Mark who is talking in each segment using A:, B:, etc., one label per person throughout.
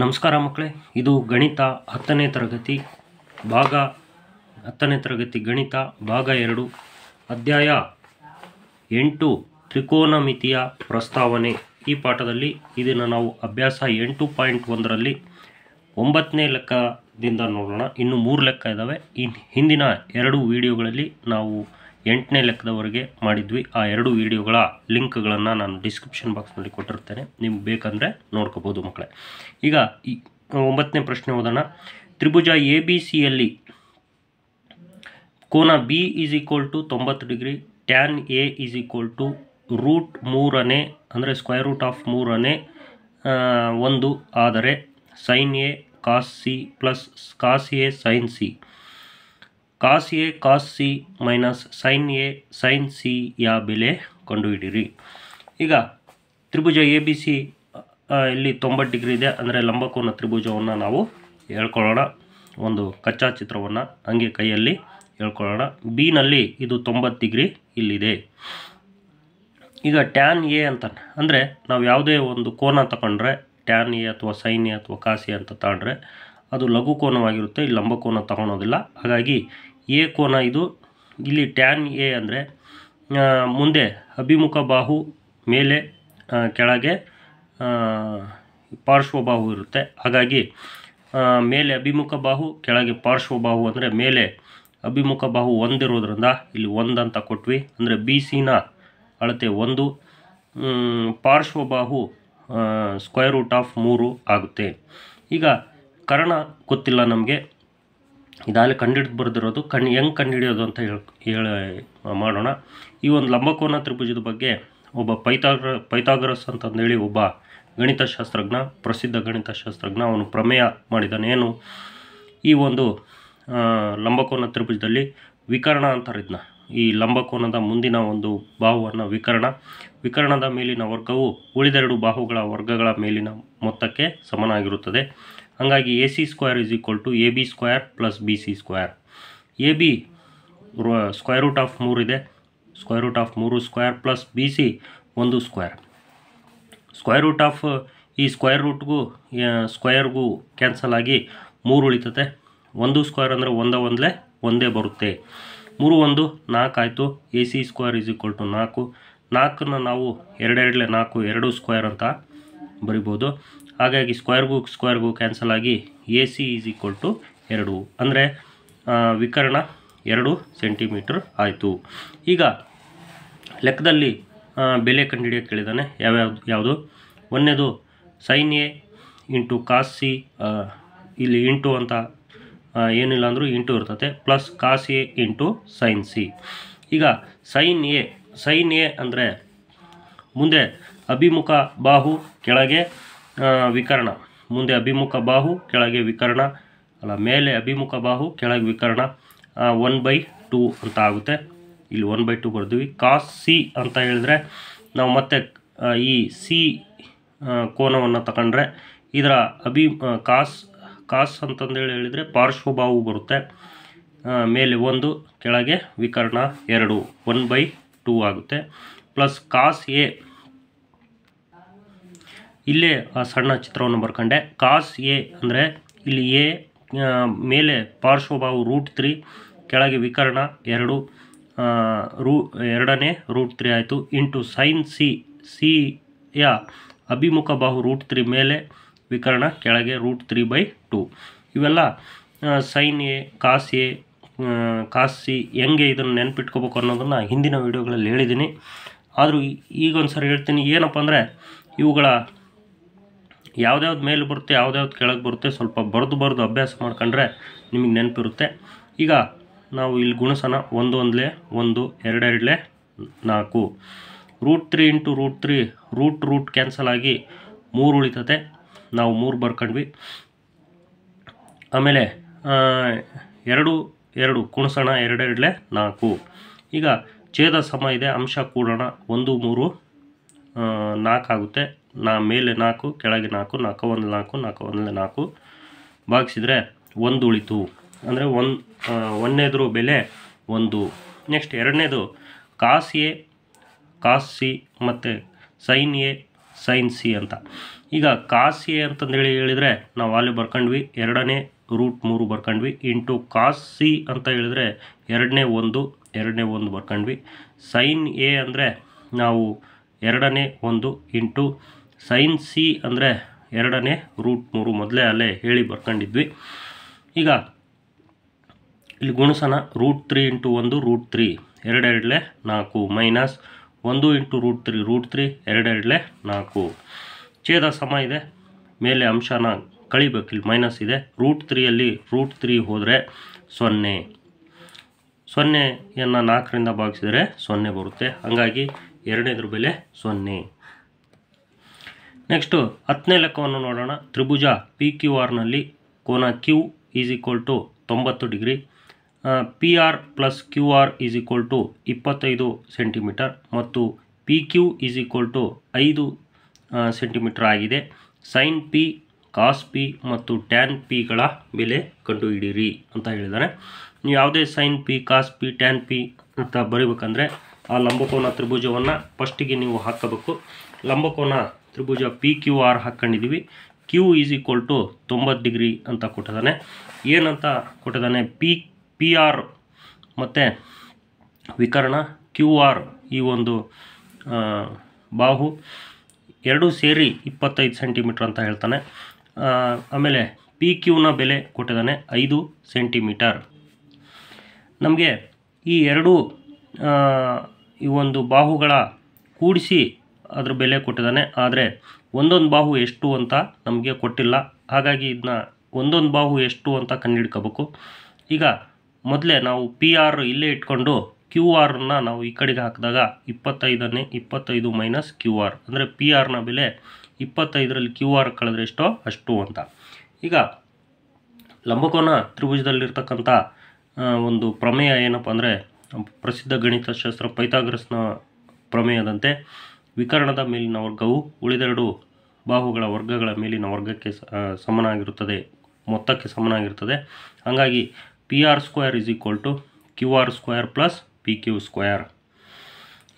A: ನಮಸ್ಕಾರ ಮಕ್ಕಳೇ, ಇದು ಗಣಿತ 10ನೇ ತರಗತಿ ಭಾಗ 10ನೇ ತರಗತಿ ಗಣಿತ ಭಾಗ 2 ಅಧ್ಯಾಯ 8 ತ್ರಿಕೋನಮಿತಿಯ ಪ್ರಸ್ತಾವನೆ. ಈ ಪಾಠದಲ್ಲಿ ಇದನ್ನು ನಾವು ಅಭ್ಯಾಸ 8.1ರಲ್ಲಿ 9ನೇ ಲೆಕ್ಕದಿಂದ ನೋಡೋಣ. ಇನ್ನು 3 ಲೆಕ್ಕ ಇದ್ದಾವೆ. ಹಿಂದಿನ 2 ವಿಡಿಯೋಗಳಲ್ಲಿ ನಾವು 8ನೇ ಲೆಕ್ಕದವರೆಗೆ ಮಾಡಿದ್ವಿ. ಆ 2 ವಿಡಿಯೋಗಳ ಲಿಂಕ್ಗಳನ್ನು ನಾನು ಡಿಸ್ಕ್ರಿಪ್ಷನ್ ಬಾಕ್ಸ್ನಲ್ಲಿ ಕೊಟ್ಟಿರ್ತೇನೆ, ನಿಮ್ಗೆ ಬೇಕಂದರೆ ನೋಡ್ಕೋಬೋದು ಮಕ್ಕಳೇ. ಈಗ 9ನೇ ಪ್ರಶ್ನೆ ಓದೋಣ. ತ್ರಿಭುಜ ಎ ಬಿ ಸಿಯಲ್ಲಿ ಕೋನ B is equal to 90 degree, tan A is equal to root 3ನೇ ಅಂದರೆ ಸ್ಕ್ವೇರ್ ರೂಟ್ ಆಫ್ 3ನೇ 1 ಆದರೆ sine A cos C plus cos A sine C, cos A cos C minus sine A sine C ಯ ಬೆಲೆ ಕಂಡುಹಿಡಿಯಿರಿ. ಈಗ ತ್ರಿಭುಜ A B C ಇಲ್ಲಿ 90 degree ಇದೆ, ಅಂದರೆ ಲಂಬಕೋನ ತ್ರಿಭುಜವನ್ನು ನಾವು ಹೇಳ್ಕೊಳ್ಳೋಣ. ಒಂದು ಕಚ್ಚಾ ಚಿತ್ರವನ್ನು ಹಂಗೆ ಕೈಯಲ್ಲಿ ಹೇಳ್ಕೊಳ್ಳೋಣ. ಬಿನಲ್ಲಿ ಇದು 90 ಡಿಗ್ರಿ ಇಲ್ಲಿದೆ. ಈಗ ಟ್ಯಾನ್ ಎ ಅಂತ ಅಂದರೆ ನಾವು ಯಾವುದೇ ಒಂದು ಕೋನ ತಗೊಂಡ್ರೆ ಟ್ಯಾನ್ ಎ ಅಥವಾ ಸೈನ್ ಎ ಅಥವಾ ಕಾಸ್ ಎ ಅಂತ ತಗೊಂಡ್ರೆ ಅದು ಲಘು ಕೋನವಾಗಿರುತ್ತೆ, ಇಲ್ಲಿ ಲಂಬಕೋನ ತಗೊಳೋದಿಲ್ಲ. ಹಾಗಾಗಿ ಎ ಕೋನ ಇದು. ಇಲ್ಲಿ ಟ್ಯಾನ್ ಎ ಅಂದರೆ ಮುಂದೆ ಅಭಿಮುಖ ಬಾಹು ಮೇಲೆ ಕೆಳಗೆ ಪಾರ್ಶ್ವಬಾಹು ಇರುತ್ತೆ. ಹಾಗಾಗಿ ಮೇಲೆ ಅಭಿಮುಖ ಬಾಹು ಕೆಳಗೆ ಪಾರ್ಶ್ವಬಾಹು ಅಂದರೆ ಮೇಲೆ ಅಭಿಮುಖ ಬಾಹು 1 ಇರೋದ್ರಿಂದ ಇಲ್ಲಿ 1 ಅಂತ ಕೊಟ್ವಿ. ಅಂದರೆ ಬಿ ಸಿನ ಅಳತೆ 1, ಪಾರ್ಶ್ವಬಾಹು ಸ್ಕ್ವೇರ್ ರೂಟ್ ಆಫ್ 3 ಆಗುತ್ತೆ. ಈಗ ಕರ್ಣ ಗೊತ್ತಿಲ್ಲ ನಮಗೆ, ಇದಾಗಲೇ ಕಂಡುಹಿಡಿದು ಬರೆದಿರೋದು. ಹೆಂಗೆ ಕಂಡುಹಿಡಿಯೋದು ಅಂತ ಹೇಳಿ ಮಾಡೋಣ. ಈ ಒಂದು ಲಂಬಕೋನ ತ್ರಿಭುಜದ ಬಗ್ಗೆ ಒಬ್ಬ ಪೈಥಾಗರಸ್ ಅಂತಂದೇಳಿ ಒಬ್ಬ ಗಣಿತಶಾಸ್ತ್ರಜ್ಞ, ಪ್ರಸಿದ್ಧ ಗಣಿತಶಾಸ್ತ್ರಜ್ಞ, ಅವನು ಪ್ರಮೇಯ ಮಾಡಿದ್ದಾನೆ. ಏನು, ಈ ಒಂದು ಲಂಬಕೋನ ತ್ರಿಭುಜದಲ್ಲಿ ವಿಕರ್ಣ ಅಂತಾರೆ ಇದನ್ನ. ಈ ಲಂಬಕೋನದ ಮುಂದಿನ ಒಂದು ಬಾಹುವನ್ನು ವಿಕರ್ಣದ ಮೇಲಿನ ವರ್ಗವು ಉಳಿದೆರಡು ಬಾಹುಗಳ ವರ್ಗಗಳ ಮೇಲಿನ ಮೊತ್ತಕ್ಕೆ ಸಮನಾಗಿರುತ್ತದೆ. ಹಾಗಾಗಿ A C square is equal to A B square plus B C square. A B square root of 3 ಇದೆ, square root of 3 square plus B C 1 square. Square root of ಈ ಸ್ಕ್ವೇರ್ ರೂಟ್ಗೂ ಸ್ಕ್ವೇರ್ಗೂ ಕ್ಯಾನ್ಸಲ್ ಆಗಿ 3 ಉಳಿತದೆ. 1 square ಅಂದರೆ ಒಂದೇ ಬರುತ್ತೆ. 3 1 4 ಆಯಿತು. A C square is equal to 4. 4ನ ನಾವು 2 4 2 ಸ್ಕ್ವೇರ್ ಅಂತ ಬರಿಬೋದು. ಹಾಗಾಗಿ ಸ್ಕ್ವೇರ್ಗೂ ಕ್ಯಾನ್ಸಲ್ ಆಗಿ A C is equal to 2 ಅಂದರೆ ವಿಕರ್ಣ 2 ಸೆಂಟಿಮೀಟ್ರ್ ಆಯಿತು. ಈಗ ಲೆಕ್ಕದಲ್ಲಿ ಬೆಲೆ ಕಂಡುಹಿಡಿಯೋಕ್ಕೆ ಕೇಳಿದ್ದಾನೆ. ಯಾವುದು ಒಂದನೇದು sine A into cos C, ಇಲ್ಲಿ ಇಂಟು ಅಂತ ಏನಿಲ್ಲ ಅಂದರೂ ಇಂಟು ಇರ್ತದೆ, plus cos A into sine C. ಈಗ ಸೈನ್ ಎ ಅಂದರೆ ಮುಂದೆ ಅಭಿಮುಖ ಬಾಹು ಕೆಳಗೆ ವಿಕರ್ಣ, ಮುಂದೆ ಅಭಿಮುಖ ಬಾಹು ಕೆಳಗೆ ವಿಕರ್ಣ, ಅಲ್ಲ ಮೇಲೆ ಅಭಿಮುಖ ಬಾಹು ಕೆಳಗೆ ವಿಕರ್ಣ 1/2 ಅಂತ ಆಗುತ್ತೆ. ಇಲ್ಲಿ 1/2 ಬರ್ತೀವಿ. ಕಾಸ್ ಸಿ ಅಂತ ಹೇಳಿದ್ರೆ ನಾವು ಮತ್ತೆ ಈ ಸಿ ಕೋನವನ್ನು ತಗೊಂಡ್ರೆ ಇದರ ಕಾಸ್ ಅಂತಂದೇಳಿ ಹೇಳಿದರೆ ಪಾರ್ಶ್ವಬಾಹು ಬರುತ್ತೆ, ಮೇಲೆ 1 ಕೆಳಗೆ ವಿಕರ್ಣ 2 1/2 ಆಗುತ್ತೆ. ಪ್ಲಸ್ ಕಾಸ್ ಎ, ಇಲ್ಲೇ ಆ ಸಣ್ಣ ಚಿತ್ರವನ್ನು ಬರ್ಕೊಂಡೆ. ಕಾಸ್ ಎ ಅಂದರೆ ಇಲ್ಲಿ ಎ ಮೇಲೆ ಪಾರ್ಶ್ವಬಾಹು ರೂಟ್ 3 ಕೆಳಗೆ ವಿಕರ್ಣ 2 2ನೇ ರೂಟ್ 3 ಆಯಿತು. ಇಂಟು ಸೈನ್ ಸಿಯ ಅಭಿಮುಖ ಬಾಹು ರೂಟ್ 3 ಮೇಲೆ ವಿಕರ್ಣ ಕೆಳಗೆ ರೂಟ್ 3/2. ಇವೆಲ್ಲ ಸೈನ್ ಎ ಕಾಸ್ ಸಿ ಹೆಂಗೆ ಇದನ್ನು ನೆನ್ಪಿಟ್ಕೋಬೇಕು ಅನ್ನೋದನ್ನು ಹಿಂದಿನ ವೀಡಿಯೋಗಳಲ್ಲಿ ಹೇಳಿದ್ದೀನಿ. ಆದರೂ ಈಗೊಂದು ಸರಿ ಹೇಳ್ತೀನಿ. ಏನಪ್ಪ ಅಂದರೆ ಇವುಗಳ ಯಾವ್ದ್ಯಾವ್ದು ಮೇಲೆ ಬರುತ್ತೆ ಯಾವ್ದ್ಯಾವ್ದು ಕೆಳಗೆ ಬರುತ್ತೆ ಸ್ವಲ್ಪ ಬರೆದು ಅಭ್ಯಾಸ ಮಾಡ್ಕೊಂಡ್ರೆ ನಿಮಗೆ ನೆನಪಿರುತ್ತೆ. ಈಗ ನಾವು ಇಲ್ಲಿ ಗುಣಿಸೋಣ. 1 1 1 2 2 4. Root 3 into root 3 root cancel ಆಗಿ 3 ಉಳಿತದೆ. ನಾವು 3 ಬರ್ಕೊಂಡ್ವಿ. ಆಮೇಲೆ 2 ಕುಣಿಸೋಣ. 2 2 4. ಈಗ ಛೇದ ಸಮ ಇದೆ, ಅಂಶ ಕೂಡೋಣ. 1 3 4 ಆಗುತ್ತೆ. ಮೇಲೆ 4 ಕೆಳಗೆ 4 4 1 4 4 1 4 ಭಾಗಿಸಿದರೆ 1 ಉಳಿತು. ಅಂದರೆ ಒಂದನೇದ್ರ ಬೆಲೆ 1. ನೆಕ್ಸ್ಟ್ ಎರಡನೇದು ಕಾಸ್ ಎ ಕಾಸ್ ಸಿ ಮತ್ತು ಸೈನ್ ಎ ಸೈನ್ ಸಿ ಅಂತ. ಈಗ ಕಾಸ್ ಎ ಅಂತಂದೇಳಿ ಹೇಳಿದರೆ ನಾವು ಅಲ್ಲಿ ಬರ್ಕೊಂಡ್ವಿ, ಎರಡನೇ √3 ಬರ್ಕೊಂಡ್ವಿ, ಇಂಟು ಕಾಸ್ ಸಿ ಅಂತ ಹೇಳಿದರೆ ಎರಡನೇ ಒಂದು ಬರ್ಕೊಂಡ್ವಿ. ಸೈನ್ ಎ ಅಂದರೆ ನಾವು ಎರಡನೇ 1 ಇಂಟು ಸೈನ್ ಸಿ ಅಂದರೆ ಎರಡನೇ √3 ಮೊದಲೇ ಅಲ್ಲೇ ಹೇಳಿ ಬರ್ಕೊಂಡಿದ್ವಿ. ಈಗ ಇಲ್ಲಿ ಗುಣಿಸೋಣ. √3 ಇಂಟು 1 √3 2 4 ಮೈನಸ್ 1 ಇಂಟು √3 2 4 ಛೇದ ಸಮ ಇದೆ, ಮೇಲೆ ಅಂಶನ ಕಳಿಬೇಕು, ಇಲ್ಲಿ ಮೈನಸ್ ಇದೆ. √3ಯಲ್ಲಿ √3 ಹೋದರೆ 0ಯನ್ನು 4ರಿಂದ ಭಾಗಿಸಿದರೆ 0 ಬರುತ್ತೆ. ಹಾಗಾಗಿ ಎರಡನೇದ್ರ ಬೆಲೆ 0. ನೆಕ್ಸ್ಟು 10ನೇ ಲೆಕ್ಕವನ್ನು ನೋಡೋಣ. ತ್ರಿಭುಜ PQRನಲ್ಲಿ ಕೋನ Q is equal to 90 degree, PR plus QR is equal to 25 centimetre ಮತ್ತು PQ is equal to 5 centimetre ಆಗಿದೆ. ಸೈನ್ P, ಕಾಸ್ P ಮತ್ತು ಟ್ಯಾನ್ Pಗಳ ಬೆಲೆ ಕಂಡುಹಿಡಿಯಿರಿ ಅಂತ ಹೇಳಿದ್ದಾರೆ. ನೀವು ಯಾವುದೇ sine P, cos P, tan P ಅಂತ ಬರೀಬೇಕಂದ್ರೆ ಆ ಲಂಬಕೋನ ತ್ರಿಭುಜವನ್ನು ಫಸ್ಟಿಗೆ ನೀವು ಹಾಕಬೇಕು. ಲಂಬಕೋನ ತ್ರಿಭುಜ PQR ಹಾಕ್ಕೊಂಡಿದ್ದೀವಿ. Q is equal to 90 degree ಅಂತ ಕೊಟ್ಟಿದ್ದಾನೆ. ಏನಂತ ಕೊಟ್ಟಿದ್ದಾನೆ? PR ಮತ್ತು ವಿಕರ್ಣ QR ಈ ಒಂದು ಬಾಹು ಎರಡೂ ಸೇರಿ 25 ಸೆಂಟಿಮೀಟ್ರ್ ಅಂತ ಹೇಳ್ತಾನೆ. ಆಮೇಲೆ PQನ ಬೆಲೆ ಕೊಟ್ಟಿದ್ದಾನೆ 5 ಸೆಂಟಿಮೀಟರ್. ನಮಗೆ ಈ ಎರಡು ಈ ಒಂದು ಬಾಹುಗಳ ಕೂಡಿಸಿ ಅದ್ರ ಬೆಲೆ ಕೊಟ್ಟಿದ್ದಾನೆ. ಆದರೆ ಒಂದೊಂದು ಬಾಹು ಎಷ್ಟು ಅಂತ ನಮಗೆ ಕೊಟ್ಟಿಲ್ಲ. ಹಾಗಾಗಿ ಇದನ್ನ ಒಂದೊಂದು ಬಾಹು ಎಷ್ಟು ಅಂತ ಕಂಡುಹಿಡ್ಕೋಬೇಕು. ಈಗ ಮೊದಲೇ ನಾವು PR ಇಲ್ಲೇ ಇಟ್ಕೊಂಡು QR ನಾವು ಈ ಕಡೆಗೆ ಹಾಕಿದಾಗ 25 ಮೈನಸ್ QR ಅಂದರೆ PRನ ಬೆಲೆ 25ರಲ್ಲಿ QR ಕಳೆದ್ರೆ ಎಷ್ಟೋ ಅಷ್ಟು ಅಂತ. ಈಗ ಲಂಬಕೋನ ತ್ರಿಭುಜದಲ್ಲಿರ್ತಕ್ಕಂಥ ಒಂದು ಪ್ರಮೇಯ ಏನಪ್ಪ ಅಂದರೆ, ಪ್ರಸಿದ್ಧ ಗಣಿತಶಾಸ್ತ್ರ ಪೈಥಾಗರಸ್ನ ಪ್ರಮೇಯದಂತೆ ವಿಕರ್ಣದ ಮೇಲಿನ ವರ್ಗವು ಉಳಿದೆರಡು ಬಾಹುಗಳ ವರ್ಗಗಳ ಮೇಲಿನ ವರ್ಗಕ್ಕೆ ಸಮನಾಗಿರುತ್ತದೆ, ಮೊತ್ತಕ್ಕೆ ಸಮನಾಗಿರುತ್ತದೆ. ಹಾಗಾಗಿ PR² is equal to QR² plus PQ².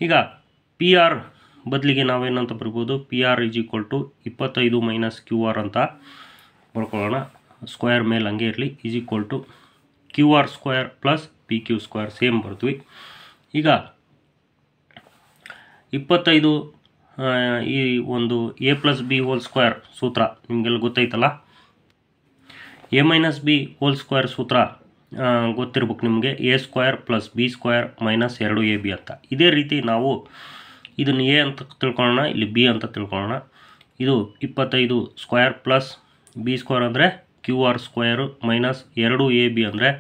A: ಈಗ PR ಬದಲಿಗೆ ನಾವೇನಂತ ಬರ್ಬೋದು? PR is equal to 25 minus QR ಅಂತ ಬರ್ಕೊಳ್ಳೋಣ. ಸ್ಕ್ವೇರ್ ಮೇಲೆ ಹಂಗೆ ಇರಲಿ. Is equal to QR² plus PQ² same ಬರ್ತೀವಿ. ಈಗ 25 ಈ ಒಂದು A plus B whole square ಸೂತ್ರ ನಿಮಗೆಲ್ಲ ಗೊತ್ತೈತಲ್ಲ. A minus B whole square ಸೂತ್ರ ಗೊತ್ತಿರ್ಬೇಕು ನಿಮಗೆ. A² plus B² minus 2AB ಅಂತ. ಇದೇ ರೀತಿ ನಾವು ಇದನ್ನು A ಅಂತ ತಿಳ್ಕೊಳ್ಳೋಣ, ಇಲ್ಲಿ B ಅಂತ ತಿಳ್ಕೊಳ್ಳೋಣ. ಇದು 25 ಸ್ಕ್ವೇರ್ ಪ್ಲಸ್ B² ಅಂದರೆ QR² ಮೈನಸ್ 2AB ಅಂದರೆ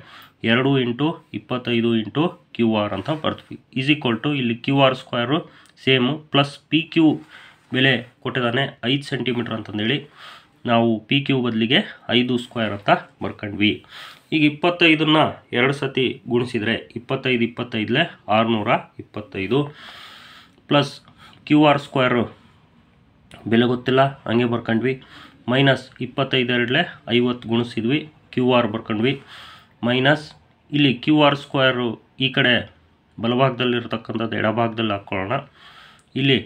A: 2 ಇಂಟು 25 ಇಂಟು QR ಅಂತ ಬರ್ತೀವಿ. ಈಸ್ ಈಕ್ವಲ್ ಟು ಇಲ್ಲಿ QR² ಸೇಮು ಪ್ಲಸ್ PQ ಬೆಲೆ ಕೊಟ್ಟಿದ್ದಾನೆ 5 ಸೆಂಟಿಮೀಟ್ರ್ ಅಂತಂದೇಳಿ ನಾವು PQ ಬದಲಿಗೆ 5² ಅಂತ ಬರ್ಕೊಂಡ್ವಿ. ಈಗ 25ನ್ನ 2 ಸತಿ ಗುಣಿಸಿದರೆ 25 625 ಪ್ಲಸ್ QR² ಬೆಲೆ ಗೊತ್ತಿಲ್ಲ ಹಂಗೆ ಬರ್ಕೊಂಡ್ವಿ. ಮೈನಸ್ 25 50 ಗುಣಿಸಿದ್ವಿ, QR ಬರ್ಕೊಂಡ್ವಿ. ಮೈನಸ್ ಇಲ್ಲಿ QR² ಈ ಕಡೆ ಬಲಭಾಗದಲ್ಲಿರ್ತಕ್ಕಂಥದ್ದು ಎಡಭಾಗದಲ್ಲಿ ಹಾಕ್ಕೊಳ್ಳೋಣ. ಇಲ್ಲಿ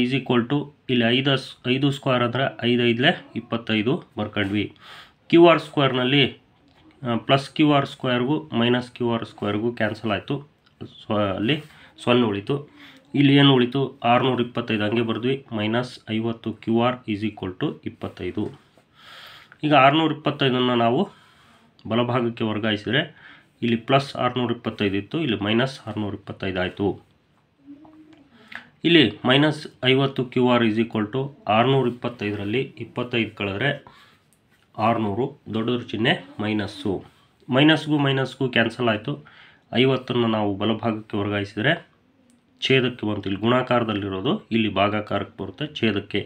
A: ಈಸ್ ಈಕ್ವಲ್ ಟು ಇಲ್ಲಿ 5² ಅಂದರೆ 5 25 ಬರ್ಕೊಂಡ್ವಿ. QR² plus QR² minus QR² cancel ಆಯಿತು, ಅಲ್ಲಿ 0 ಉಳಿತು. ಇಲ್ಲಿ ಏನು ಉಳಿತು? 625 ಹಂಗೆ ಬರ್ದ್ವಿ. Minus 50 QR is equal to 25. ಈಗ 625ನ್ನು ನಾವು ಬಲಭಾಗಕ್ಕೆ ವರ್ಗಾಯಿಸಿದರೆ ಇಲ್ಲಿ ಪ್ಲಸ್ 625 ಇತ್ತು, ಇಲ್ಲಿ ಮೈನಸ್ 625 ಆಯಿತು. ಇಲ್ಲಿ minus 50 QR is equal to 625ರಲ್ಲಿ 25 ಕಳೆದ್ರೆ 600, ದೊಡ್ಡದ್ರ ಚಿಹ್ನೆ ಮೈನಸ್ಸು. ಮೈನಸ್ಗೂ ಕ್ಯಾನ್ಸಲ್ ಆಯಿತು. 50ನ್ನು ನಾವು ಬಲಭಾಗಕ್ಕೆ ವರ್ಗಾಯಿಸಿದರೆ ಛೇದಕ್ಕೆ ಬಂತು. ಇಲ್ಲಿ ಗುಣಾಕಾರದಲ್ಲಿರೋದು ಇಲ್ಲಿ ಭಾಗಾಕಾರಕ್ಕೆ ಬರುತ್ತೆ, ಛೇದಕ್ಕೆ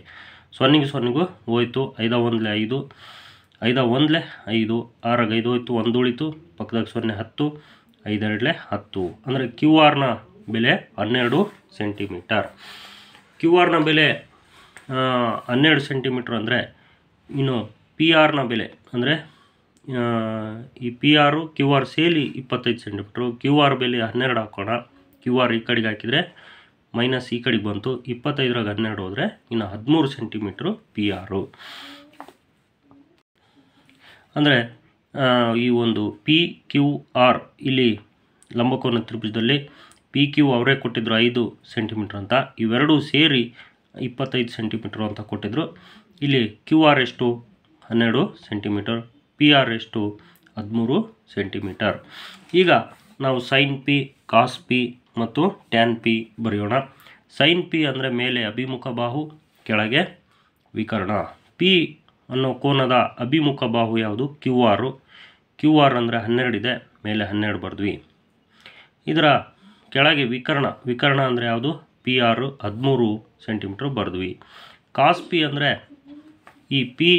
A: 0ಗೂ ಹೋಯಿತು. 5 1 5, 5 1 5, 6 5 ಹೋಯಿತು, 1 ಉಳಿತು, ಪಕ್ಕದಾಗ 0 10, 5 2 10 ಅಂದರೆ QR ಬೆಲೆ 12 ಸೆಂಟಿಮೀಟರ್. QR ಬೆಲೆ 12 ಸೆಂಟಿಮೀಟ್ರ್ ಅಂದರೆ ಇನ್ನು PR ಬೆಲೆ ಅಂದರೆ ಈ PR QR ಸೇರಿ 25 ಸೆಂಟಿಮೀಟ್ರು. QR ಬೆಲೆ 12 ಹಾಕೋಣ. QR ಈ ಕಡೆಗೆ ಹಾಕಿದರೆ ಮೈನಸ್ ಈ ಕಡೆಗೆ ಬಂತು, 25ರಾಗ 12 ಹೋದರೆ ಇನ್ನು 13 ಸೆಂಟಿಮೀಟ್ರು ಪಿ ಆರು. ಅಂದರೆ ಈ ಒಂದು ಪಿ ಕ್ಯೂ ಆರ್ ಇಲ್ಲಿ ಲಂಬಕೋನ ತ್ರಿಭುಜದಲ್ಲಿ ಪಿ ಕ್ಯೂ ಅವರೇ ಕೊಟ್ಟಿದ್ರು 5 ಸೆಂಟಿಮೀಟ್ರ್ ಅಂತ, ಇವೆರಡೂ ಸೇರಿ 25 ಸೆಂಟಿಮೀಟ್ರು ಅಂತ ಕೊಟ್ಟಿದ್ರು. ಇಲ್ಲಿ ಕ್ಯೂ ಆರ್ ಎಷ್ಟು 12 ಸೆಂಟಿಮೀಟರ್, ಪಿ ಆರ್ ಎಷ್ಟು 13 ಸೆಂಟಿಮೀಟರ್. ಈಗ ನಾವು ಸೈನ್ ಪಿ, ಕಾಸ್ ಪಿ ಮತ್ತು ಟ್ಯಾನ್ ಪಿ ಬರೆಯೋಣ. ಸೈನ್ ಪಿ ಅಂದರೆ ಮೇಲೆ ಅಭಿಮುಖ ಬಾಹು, ಕೆಳಗೆ ವಿಕರ್ಣ. ಪಿ ಅನ್ನೋ ಕೋನದ ಅಭಿಮುಖ ಬಾಹು ಯಾವುದು ಕ್ಯೂ ಆರು. ಕ್ಯೂ ಆರ್ ಅಂದರೆ 12 ಇದೆ, ಮೇಲೆ 12 ಬರೆದ್ವಿ. ಇದರ ಕೆಳಗೆ ವಿಕರ್ಣ ಅಂದರೆ ಯಾವುದು ಪಿ ಆರು 13 ಸೆಂಟಿಮೀಟ್ರ್ ಬರೆದ್ವಿ. ಕಾಸ್ ಪಿ ಅಂದರೆ ಈ ಪಿ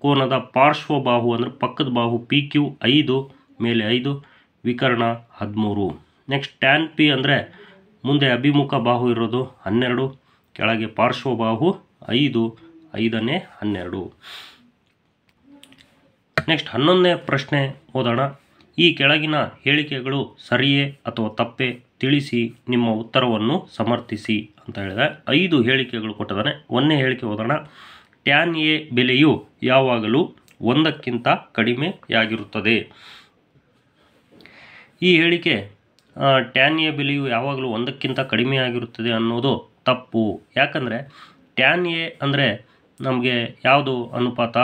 A: ಕೋನದ ಪಾರ್ಶ್ವ ಬಾಹು ಅಂದರೆ ಪಕ್ಕದ ಬಾಹು ಪಿ ಕ್ಯೂ 5, ಮೇಲೆ 5, ವಿಕರ್ಣ 13. ನೆಕ್ಸ್ಟ್ ಟ್ಯಾನ್ ಪಿ ಅಂದರೆ ಮುಂದೆ ಅಭಿಮುಖ ಬಾಹು ಇರೋದು 12, ಕೆಳಗೆ ಪಾರ್ಶ್ವ ಬಾಹು 5, 5ನೇ 12. ನೆಕ್ಸ್ಟ್ 11ನೇ ಪ್ರಶ್ನೆ ಓದೋಣ. ಈ ಕೆಳಗಿನ ಹೇಳಿಕೆಗಳು ಸರಿಯೇ ಅಥವಾ ತಪ್ಪೇ ತಿಳಿಸಿ ನಿಮ್ಮ ಉತ್ತರವನ್ನು ಸಮರ್ಥಿಸಿ ಅಂತ ಹೇಳಿದೆ. 5 ಹೇಳಿಕೆಗಳು ಕೊಟ್ಟಿದ್ದಾನೆ. 1ನೇ ಹೇಳಿಕೆ ಓದೋಣ. ಟ್ಯಾನ್ ಎ ಬೆಲೆಯು ಯಾವಾಗಲೂ 1ಕ್ಕಿಂತ ಕಡಿಮೆಯಾಗಿರುತ್ತದೆ. ಈ ಹೇಳಿಕೆ ಟ್ಯಾನ್ ಎ ಬೆಲೆಯು ಯಾವಾಗಲೂ 1ಕ್ಕಿಂತ ಕಡಿಮೆಯಾಗಿರುತ್ತದೆ ಅನ್ನೋದು ತಪ್ಪು. ಯಾಕಂದರೆ ಟ್ಯಾನ್ ಎ ಅಂದರೆ ನಮಗೆ ಯಾವುದು ಅನುಪಾತ,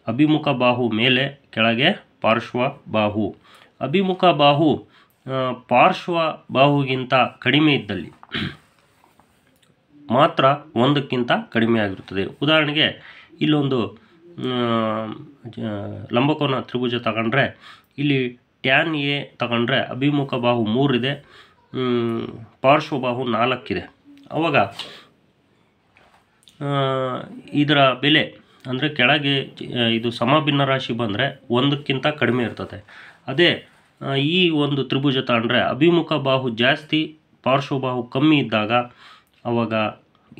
A: ಅಭಿಮುಖ ಬಾಹು ಮೇಲೆ, ಕೆಳಗೆ ಪಾರ್ಶ್ವ ಬಾಹು. ಅಭಿಮುಖ ಬಾಹು ಪಾರ್ಶ್ವ ಬಾಹುಗಿಂತ ಕಡಿಮೆ ಇದ್ದಲ್ಲಿ ಮಾತ್ರ 1ಕ್ಕಿಂತ ಕಡಿಮೆ ಆಗಿರುತ್ತದೆ. ಉದಾಹರಣೆಗೆ ಇಲ್ಲೊಂದು ಲಂಬಕೋನ ತ್ರಿಭುಜ ತಗೊಂಡ್ರೆ ಇಲ್ಲಿ ಟ್ಯಾನ್ ಎ ತಗೊಂಡ್ರೆ ಅಭಿಮುಖ ಬಾಹು 3 ಇದೆ, ಪಾರ್ಶ್ವ ಬಾಹು 4 ಇದೆ. ಆವಾಗ ಇದರ ಬೆಲೆ ಅಂದರೆ ಕೆಳಗೆ ಇದು ಸಮಭಿನ್ನ ರಾಶಿ ಬಂದರೆ 1ಕ್ಕಿಂತ ಕಡಿಮೆ ಇರ್ತದೆ. ಅದೇ ಈ ಒಂದು ತ್ರಿಭುಜ ತಗೊಂಡ್ರೆ ಅಭಿಮುಖ ಬಾಹು ಜಾಸ್ತಿ, ಪಾರ್ಶ್ವ ಬಾಹು ಕಮ್ಮಿ ಇದ್ದಾಗ ಆವಾಗ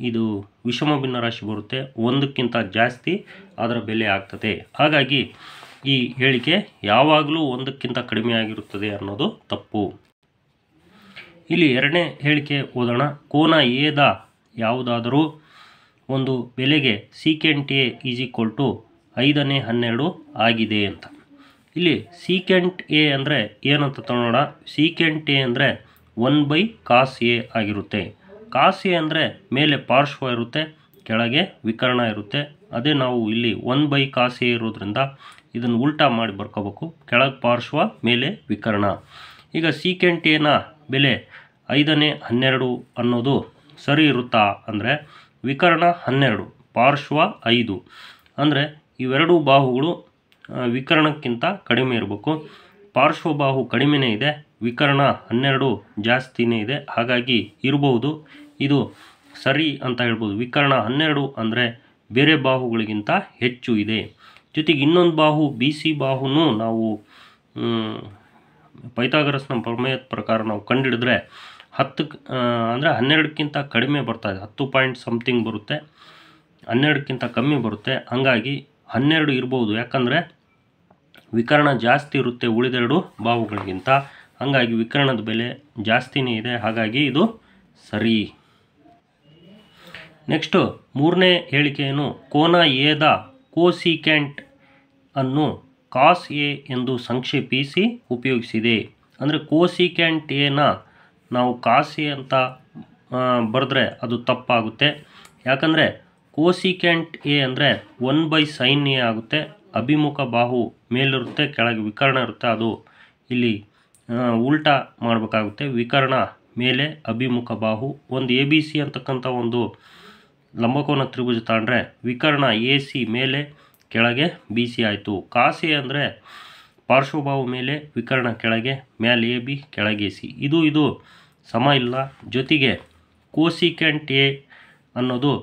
A: ಇದು ವಿಷಮ ಭಿನ್ನ ರಾಶಿ ಬರುತ್ತೆ, 1ಕ್ಕಿಂತ ಜಾಸ್ತಿ ಅದರ ಬೆಲೆ ಆಗ್ತದೆ. ಹಾಗಾಗಿ ಈ ಹೇಳಿಕೆ ಯಾವಾಗಲೂ 1ಕ್ಕಿಂತ ಕಡಿಮೆ ಆಗಿರುತ್ತದೆ ಅನ್ನೋದು ತಪ್ಪು. ಇಲ್ಲಿ 2ನೇ ಹೇಳಿಕೆ ಓದೋಣ. ಕೋನ ಎದ ಯಾವುದಾದರೂ ಒಂದು ಬೆಲೆಗೆ secant A is equal to 5ನೇ 12 ಆಗಿದೆ ಅಂತ. ಇಲ್ಲಿ ಸೀಕೆಂಟ್ ಎ ಅಂದರೆ ಏನಂತ ತಗೊಳ್ಳೋಣ. ಸೀಕೆಂಟ್ ಎ ಅಂದರೆ 1/cos ಎ ಆಗಿರುತ್ತೆ. ಕಾಸ್ ಎ ಅಂದರೆ ಮೇಲೆ ಪಾರ್ಶ್ವ ಇರುತ್ತೆ, ಕೆಳಗೆ ವಿಕರ್ಣ ಇರುತ್ತೆ. ಅದೇ ನಾವು ಇಲ್ಲಿ 1/cos ಎ ಇರೋದ್ರಿಂದ ಇದನ್ನು ಉಲ್ಟಾ ಮಾಡಿ ಬರ್ಕೋಬೇಕು, ಕೆಳಗೆ ಪಾರ್ಶ್ವ ಮೇಲೆ ವಿಕರ್ಣ. ಈಗ ಸೀಕೆಂಟ್ ಎನ ಬೆಲೆ 5ನೇ 12 ಅನ್ನೋದು ಸರಿ ಇರುತ್ತಾ ಅಂದರೆ ವಿಕರ್ಣ 12, ಪಾರ್ಶ್ವ 5 ಅಂದರೆ ಇವೆರಡೂ ಬಾಹುಗಳು ವಿಕರ್ಣಕ್ಕಿಂತ ಕಡಿಮೆ ಇರಬೇಕು. ಪಾರ್ಶ್ವ ಬಾಹು ಕಡಿಮೆನೇ ಇದೆ, ವಿಕರ್ಣ 12 ಜಾಸ್ತಿನೇ ಇದೆ, ಹಾಗಾಗಿ ಇರಬಹುದು. ಇದು ಸರಿ ಅಂತ ಹೇಳ್ಬೋದು. ವಿಕರ್ಣ 12 ಅಂದರೆ ಬೇರೆ ಬಾಹುಗಳಿಗಿಂತ ಹೆಚ್ಚು ಇದೆ. ಜೊತೆಗೆ ಇನ್ನೊಂದು ಬಾಹು ಬಿ ಸಿ ಬಾಹುನೂ ನಾವು ಪೈಥಾಗರಸ್ನ ಪ್ರಮೇಯದ ಪ್ರಕಾರ ನಾವು ಕಂಡುಹಿಡಿದ್ರೆ 10 ಅಂದರೆ 12ಕ್ಕಿಂತ ಕಡಿಮೆ ಬರ್ತಾ ಇದೆ, 10 ಪಾಯಿಂಟ್ ಸಮಥಿಂಗ್ ಬರುತ್ತೆ, 12ಕ್ಕಿಂತ ಕಮ್ಮಿ ಬರುತ್ತೆ. ಹಂಗಾಗಿ 12 ಇರ್ಬೋದು, ಯಾಕಂದರೆ ವಿಕರ್ಣ ಜಾಸ್ತಿ ಇರುತ್ತೆ ಉಳಿದೆರಡು ಬಾಹುಗಳಿಗಿಂತ. ಹಾಗಾಗಿ ವಿಕರ್ಣದ ಬೆಲೆ ಜಾಸ್ತಿನೇ ಇದೆ, ಹಾಗಾಗಿ ಇದು ಸರಿ. ನೆಕ್ಸ್ಟು 3ನೇ ಹೇಳಿಕೆಯನ್ನು ಕೋನ ಎದ ಕೋಸಿಕ್ಯಾಂಟ್ ಅನ್ನು ಕಾಸ್ ಎ ಎಂದು ಸಂಕ್ಷೇಪಿಸಿ ಉಪಯೋಗಿಸಿದೆ. ಅಂದರೆ ಕೋಸಿಕ್ಯಾಂಟ್ ಎನ ನಾವು ಕಾಸ್ ಎ ಅಂತ ಬರೆದ್ರೆ ಅದು ತಪ್ಪಾಗುತ್ತೆ. ಯಾಕಂದರೆ ಕೋಸಿಕ್ಯಾಂಟ್ ಎ ಅಂದರೆ 1/sin ಎ ಆಗುತ್ತೆ. ಅಭಿಮುಖ ಬಾಹು ಮೇಲಿರುತ್ತೆ, ಕೆಳಗೆ ವಿಕರ್ಣ ಇರುತ್ತೆ, ಅದು ಇಲ್ಲಿ ಉಲ್ಟಾ ಮಾಡಬೇಕಾಗುತ್ತೆ. ವಿಕರ್ಣ ಮೇಲೆ, ಅಭಿಮುಖ ಬಾಹು. ಒಂದು ಎ ಬಿ ಸಿ ಅಂತಕ್ಕಂಥ ಒಂದು ಲಂಬಕೋನ ತ್ರಿಭುಜ ತಗೊಂಡ್ರೆ ವಿಕರ್ಣ ಎ ಸಿ ಮೇಲೆ, ಕೆಳಗೆ ಬಿ ಸಿ ಆಯಿತು. ಕಾಸ್ ಎ ಅಂದರೆ ಪಾರ್ಶ್ವಬಾಹು ಮೇಲೆ, ವಿಕರ್ಣ ಕೆಳಗೆ, ಮೇಲೆ ಎ ಬಿ, ಕೆಳಗೆ ಸಿ. ಇದು ಸಮ ಇಲ್ಲ. ಜೊತೆಗೆ ಕೋಸಿಕ್ಯಾಂಟ್ ಎ ಅನ್ನೋದು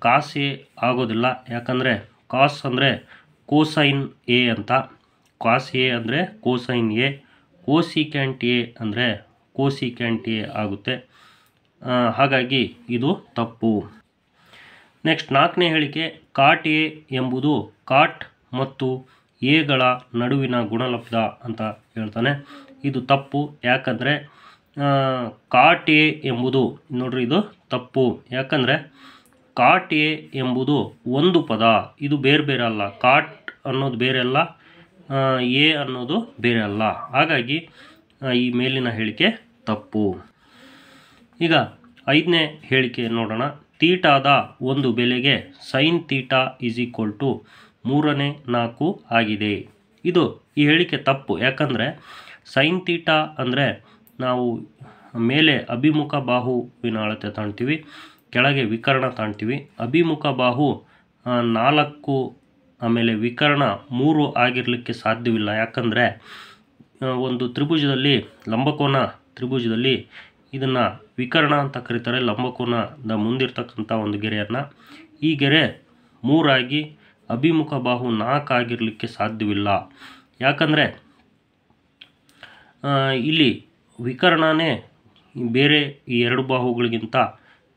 A: ಕಾಸ್ ಎ ಆಗೋದಿಲ್ಲ. ಯಾಕಂದರೆ ಕಾಸ್ ಅಂದರೆ ಕೋಸೈನ್ ಎ ಅಂತ, ಕಾಸ್ ಎ ಅಂದರೆ ಕೋಸೈನ್ ಎ, ಕೋಸಿಕ್ಯಾಂಟ್ ಎ ಅಂದರೆ ಕೋಸಿಕ್ಯಾಂಟ್ ಎ ಆಗುತ್ತೆ. ಹಾಗಾಗಿ ಇದು ತಪ್ಪು. ನೆಕ್ಸ್ಟ್ 4ನೇ ಹೇಳಿಕೆ, ಕಾಟ್ ಎ ಎಂಬುದು ಕಾಟ್ ಮತ್ತು ಎಗಳ ನಡುವಿನ ಗುಣಲಬ್ಧ ಅಂತ ಹೇಳ್ತಾನೆ. ಇದು ತಪ್ಪು. ಯಾಕಂದರೆ ಕಾಟ್ ಎ ಎಂಬುದು ನೋಡ್ರಿ ಇದು ತಪ್ಪು. ಯಾಕಂದರೆ ಕಾಟ್ ಎ ಎಂಬುದು ಒಂದು ಪದ, ಇದು ಬೇರೆ ಬೇರೆ ಅಲ್ಲ. ಕಾಟ್ ಅನ್ನೋದು ಬೇರೆ ಅಲ್ಲ, ಎ ಅನ್ನೋದು ಬೇರೆ ಅಲ್ಲ. ಹಾಗಾಗಿ ಈ ಮೇಲಿನ ಹೇಳಿಕೆ ತಪ್ಪು. ಈಗ 5ನೇ ಹೇಳಿಕೆ ನೋಡೋಣ. ತೀಟಾದ ಒಂದು ಬೆಲೆಗೆ sine theta is equal to 3/4 ಆಗಿದೆ. ಈ ಹೇಳಿಕೆ ತಪ್ಪು. ಯಾಕಂದರೆ ಸೈನ್ ತೀಟಾ ಅಂದರೆ ನಾವು ಮೇಲೆ ಅಭಿಮುಖ ಬಾಹುವಿನ ಅಳತೆ ತಾಣ್ತೀವಿ, ಕೆಳಗೆ ವಿಕರ್ಣ ತಾಣ್ತೀವಿ. ಅಭಿಮುಖ ಬಾಹು 4 ಆಮೇಲೆ ವಿಕರ್ಣ 3 ಆಗಿರಲಿಕ್ಕೆ ಸಾಧ್ಯವಿಲ್ಲ. ಯಾಕಂದರೆ ಒಂದು ತ್ರಿಭುಜದಲ್ಲಿ, ಲಂಬಕೋನ ತ್ರಿಭುಜದಲ್ಲಿ ಇದನ್ನು ವಿಕರ್ಣ ಅಂತ ಕರೀತಾರೆ, ಲಂಬಕೋನದ ಮುಂದಿರ್ತಕ್ಕಂಥ ಒಂದು ಗೆರೆಯನ್ನು. ಈ ಗೆರೆ 3 ಆಗಿ ಅಭಿಮುಖ ಬಾಹು 4 ಆಗಿರಲಿಕ್ಕೆ ಸಾಧ್ಯವಿಲ್ಲ. ಯಾಕಂದರೆ ಇಲ್ಲಿ ವಿಕರ್ಣನೇ ಬೇರೆ ಈ 2 ಬಾಹುಗಳಿಗಿಂತ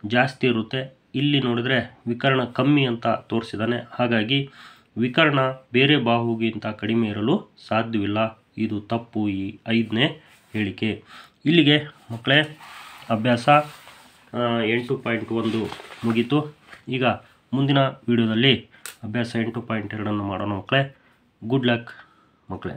A: ಜಾಸ್ತಿ ಇರುತ್ತೆ. ಇಲ್ಲಿ ನೋಡಿದರೆ ವಿಕರ್ಣ ಕಮ್ಮಿ ಅಂತ ತೋರಿಸಿದ್ದಾನೆ. ಹಾಗಾಗಿ ವಿಕರ್ಣ ಬೇರೆ ಬಾಹುಗಿಂತ ಕಡಿಮೆ ಇರಲು ಸಾಧ್ಯವಿಲ್ಲ. ಇದು ತಪ್ಪು, ಈ 5ನೇ ಹೇಳಿಕೆ. ಇಲ್ಲಿಗೆ ಮಕ್ಕಳೇ ಅಭ್ಯಾಸ 8.1 ಮುಗೀತು. ಈಗ ಮುಂದಿನ ವಿಡಿಯೋದಲ್ಲಿ ಅಭ್ಯಾಸ 8.2 ಮಾಡೋಣ ಮಕ್ಕಳೇ. ಗುಡ್ ಲಕ್ ಮಕ್ಕಳೇ.